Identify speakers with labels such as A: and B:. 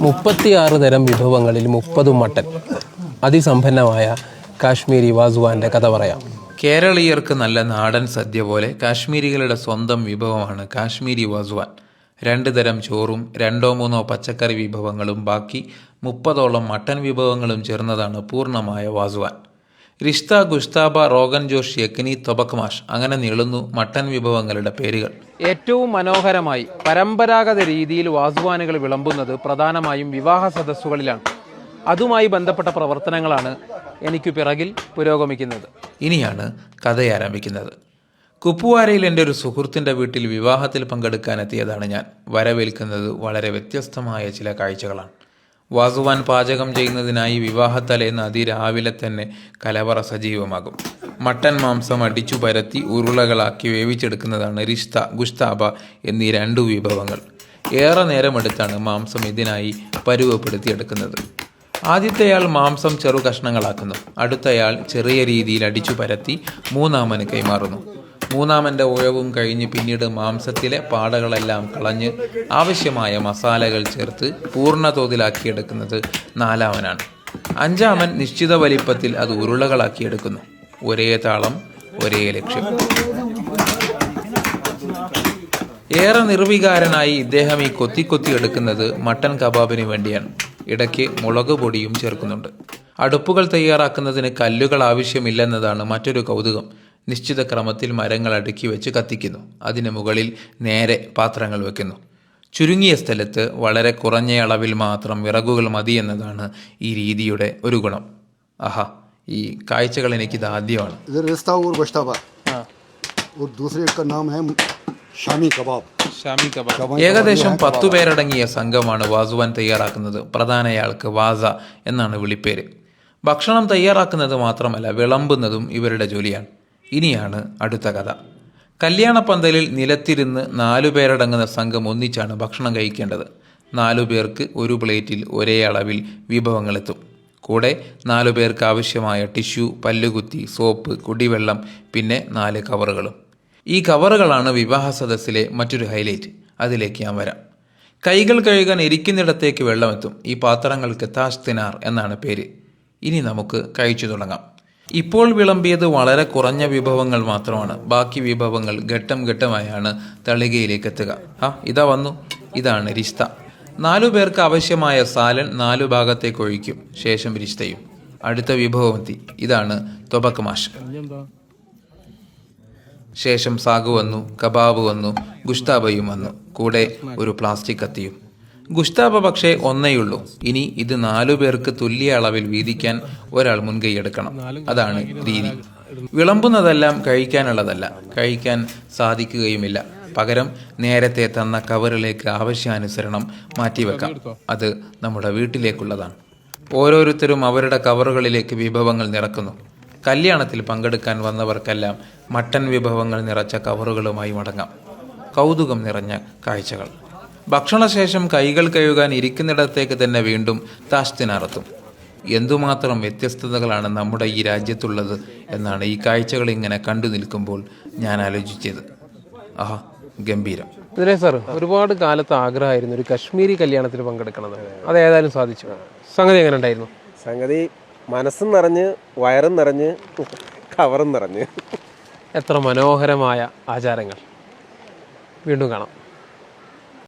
A: 36 തരം വിഭവങ്ങളിൽ 30 മട്ടൻ. അതിസമ്പന്നമായ കാശ്മീരി വാസുവാൻ്റെ കഥ പറയാം.
B: കേരളീയർക്ക് നല്ല നാടൻ സദ്യ പോലെ കാശ്മീരികളുടെ സ്വന്തം വിഭവമാണ് കാശ്മീരി വാസുവാൻ. 2 തരം ചോറും 2-3 പച്ചക്കറി വിഭവങ്ങളും ബാക്കി 30ഓളം മട്ടൻ വിഭവങ്ങളും ചേർന്നതാണ് പൂർണ്ണമായ വാസുവാൻ. റിഷ്ത, ഗുഷ്താബ, റോഗൻ ജോഷ്, യക്നി, തൊബക്മാഷ് അങ്ങനെ നീളുന്നു മട്ടൻ വിഭവങ്ങളുടെ പേരുകൾ. ഏറ്റവും മനോഹരമായി പരമ്പരാഗത രീതിയിൽ വാസുവാനുകൾ വിളമ്പുന്നത് പ്രധാനമായും വിവാഹ സദസ്സുകളിലാണ്. അതുമായി ബന്ധപ്പെട്ട പ്രവർത്തനങ്ങളാണ് എനിക്ക് പിറകിൽ പുരോഗമിക്കുന്നത്. ഇനിയാണ് കഥ ആരംഭിക്കുന്നത്. കുപ്വാരയിൽ എൻ്റെ ഒരു സുഹൃത്തിൻ്റെ വീട്ടിൽ വിവാഹത്തിൽ പങ്കെടുക്കാനെത്തിയതാണ് ഞാൻ. വരവേൽക്കുന്നത് വളരെ വ്യത്യസ്തമായ ചില കാഴ്ചകളാണ്. വാസുവാൻ പാചകം ചെയ്യുന്നതിനായി വിവാഹത്തലേന്ന് അതിരാവിലെ തന്നെ കലവറ സജീവമാകും. മട്ടൻ മാംസം അടിച്ചു പരത്തി ഉരുളകളാക്കി വേവിച്ചെടുക്കുന്നതാണ് റിഷ്ത, ഗുഷ്താബ എന്നീ 2 വിഭവങ്ങൾ. ഏറെ നേരമെടുത്താണ് മാംസം ഇതിനായി പരുവപ്പെടുത്തിയെടുക്കുന്നത്. ആദ്യത്തെയാൾ മാംസം ചെറു കഷ്ണങ്ങളാക്കുന്നു. അടുത്തയാൾ ചെറിയ രീതിയിൽ അടിച്ചു പരത്തി മൂന്നാമന് കൈമാറുന്നു. മൂന്നാമൻ്റെ ഉഴവും കഴിഞ്ഞ് പിന്നീട് മാംസത്തിലെ പാടകളെല്ലാം കളഞ്ഞ് ആവശ്യമായ മസാലകൾ ചേർത്ത് പൂർണ്ണ തോതിലാക്കിയെടുക്കുന്നത് 4-മനാണ്. 5-മൻ നിശ്ചിത വലിപ്പത്തിൽ അത് ഉരുളകളാക്കിയെടുക്കുന്നു. ഒരേ താളം, ഒരേ ലക്ഷ്യം. ഏറെ നിർവികാരനായി ഇദ്ദേഹം ഈ കൊത്തി എടുക്കുന്നത് മട്ടൻ കബാബിന് വേണ്ടിയാണ്. ഇടയ്ക്ക് മുളക് പൊടിയും ചേർക്കുന്നുണ്ട്. അടുപ്പുകൾ തയ്യാറാക്കുന്നതിന് കല്ലുകൾ ആവശ്യമില്ലെന്നതാണ് മറ്റൊരു കൗതുകം. നിശ്ചിത ക്രമത്തിൽ മരങ്ങൾ അടുക്കി വെച്ച് കത്തിക്കുന്നു. അതിന് മുകളിൽ നേരെ പാത്രങ്ങൾ വെക്കുന്നു. ചുരുങ്ങിയ സ്ഥലത്ത് വളരെ കുറഞ്ഞ അളവിൽ മാത്രം വിറകുകൾ മതി എന്നതാണ് ഈ രീതിയുടെ ഒരു ഗുണം. ആഹാ, ഈ കാഴ്ചകൾ എനിക്കിത് ആദ്യമാണ്. ഏകദേശം 10 പേരടങ്ങിയ സംഘമാണ് വാസുവാൻ തയ്യാറാക്കുന്നത്. പ്രധാനയാൾക്ക് വാസ എന്നാണ് വിളിപ്പേര്. ഭക്ഷണം തയ്യാറാക്കുന്നത് മാത്രമല്ല, വിളമ്പുന്നതും ഇവരുടെ ജോലിയാണ്. ഇനിയാണ് അടുത്ത കഥ. കല്യാണപ്പന്തലിൽ നിലത്തിരുന്ന് 4 പേരടങ്ങുന്ന സംഘം ഒന്നിച്ചാണ് ഭക്ഷണം കഴിക്കേണ്ടത്. 4 പേർക്ക് ഒരു പ്ലേറ്റിൽ ഒരേ അളവിൽ വിഭവങ്ങളെത്തും. കൂടെ 4 പേർക്ക് ആവശ്യമായ ടിഷ്യൂ, പല്ലുകുത്തി, സോപ്പ്, കുടിവെള്ളം, പിന്നെ 4 കവറുകളും. ഈ കവറുകളാണ് വിവാഹ സദസ്സിലെ മറ്റൊരു ഹൈലൈറ്റ്. അതിലേക്ക് ഞാൻ വരാം. കൈകൾ കഴുകാൻ ഇരിക്കുന്നിടത്തേക്ക് വെള്ളമെത്തും. ഈ പാത്രങ്ങൾക്ക് താഷ്തിനാർ എന്നാണ് പേര്. ഇനി നമുക്ക് കഴിച്ചു തുടങ്ങാം. ഇപ്പോൾ വിളമ്പിയത് വളരെ കുറഞ്ഞ വിഭവങ്ങൾ മാത്രമാണ്. ബാക്കി വിഭവങ്ങൾ ഘട്ടം ഘട്ടമായാണ് തളികയിലേക്ക് എത്തുക. ഇതാ വന്നു. ഇതാണ് റിഷ്ത. 4 പേർക്ക് ആവശ്യമായ സാലൻ 4 ഭാഗത്തേക്ക് ഒഴിക്കും. ശേഷം റിഷ്തയും. അടുത്ത വിഭവമെത്തി. ഇതാണ് തൊബക്മാഷ്. ശേഷം സാഗു വന്നു, കബാബ് വന്നു, ഗുഷ്താബയും വന്നു. കൂടെ ഒരു പ്ലാസ്റ്റിക് കത്തിയും. ഗുഷ്താബ പക്ഷേ ഒന്നേയുള്ളൂ. ഇനി ഇത് 4 പേർക്ക് തുല്യ അളവിൽ വീതിക്കാൻ ഒരാൾ മുൻകൈയെടുക്കണം. അതാണ് രീതി. വിളമ്പുന്നതെല്ലാം കഴിക്കാനുള്ളതല്ല, കഴിക്കാൻ സാധിക്കുകയുമില്ല. പകരം നേരത്തെ തന്ന കവറിലേക്ക് ആവശ്യാനുസരണം മാറ്റിവെക്കാം. അത് നമ്മുടെ വീട്ടിലേക്കുള്ളതാണ്. ഓരോരുത്തരും അവരുടെ കവറുകളിലേക്ക് വിഭവങ്ങൾ നിറക്കുന്നു. കല്യാണത്തിൽ പങ്കെടുക്കാൻ വന്നവർക്കെല്ലാം മട്ടൻ വിഭവങ്ങൾ നിറച്ച കവറുകളുമായി മടങ്ങാം. കൗതുകം നിറഞ്ഞ കാഴ്ചകൾ. ഭക്ഷണശേഷം കൈകൾ കഴുകാൻ ഇരിക്കുന്നിടത്തേക്ക് തന്നെ വീണ്ടും താഷ്തിനാറത്തും. എന്തുമാത്രം വ്യത്യസ്തതകളാണ് നമ്മുടെ ഈ രാജ്യത്തുള്ളത് എന്നാണ് ഈ കാഴ്ചകൾ ഇങ്ങനെ കണ്ടു നിൽക്കുമ്പോൾ ഞാൻ ആലോചിച്ചത്. ആഹാ, ഗംഭീരം.
A: ഇതിനെ സാർ, ഒരുപാട് കാലത്ത് ആഗ്രഹമായിരുന്നു ഒരു കശ്മീരി കല്യാണത്തിൽ പങ്കെടുക്കണത്. അത് ഏതായാലും സാധിച്ചു. സംഗതി എങ്ങനെ ഉണ്ടായിരുന്നു?
C: സംഗതി മനസ്സും നിറഞ്ഞ്, വയറും നിറഞ്ഞ്, കവറും നിറഞ്ഞ്.
A: എത്ര മനോഹരമായ ആചാരങ്ങൾ. വീണ്ടും കാണാം.